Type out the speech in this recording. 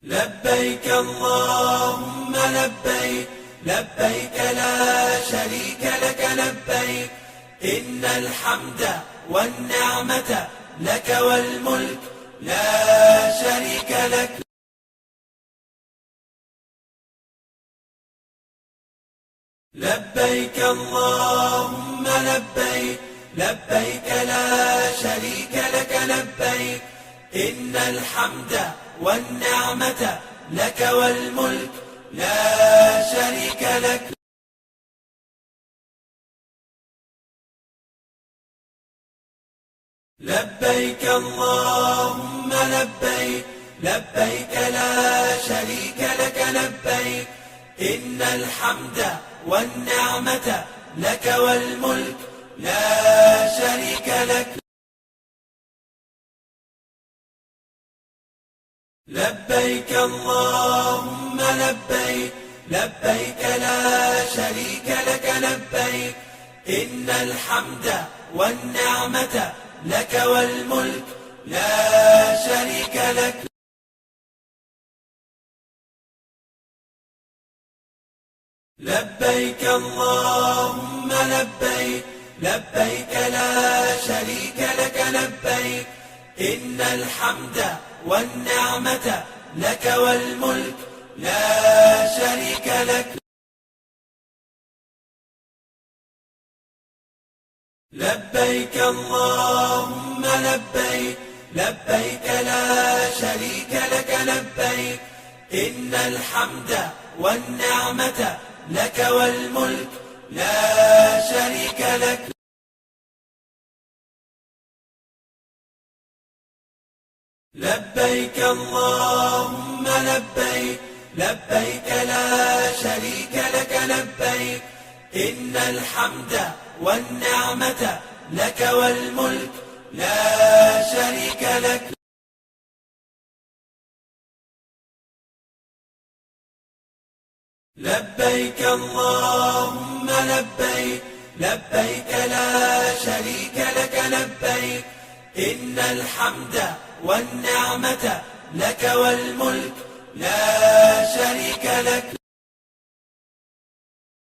لبيك اللهم لبيك لبيك لا شريك لك لبيك إن الحمد والنعمة لك والملك لا شريك لك. لبيك اللهم لبيك لبيك لا شريك لك لبيك إن الحمد والنعمة لك والملك لا شريك لك. لبيك اللهم لبيك لبيك لا شريك لك لبيك إن الحمد والنعمة لك والملك لا شريك لك. لبيك اللهم لبيك لبيك لا شريك لك لبيك إن الحمد والنعمة لك والملك لا شريك لك. لبيك اللهم لبيك لبيك لا شريك لك لبيك إن الحمد والنعمة لك والملك لا شريك لك. لبيك اللهم لبيك لبيك لا شريك لك لبيك إن الحمد والنعمة لك والملك لا شريك لك. لبيك اللهم لبيك لبيك لا شريك لك لبيك إن الحمد والنعمة لك والملك لا شريك لك. لبيك اللهم لبيك لبيك لا شريك لك لبيك إن الحمد والنعمة لك والملك لا شريك لك.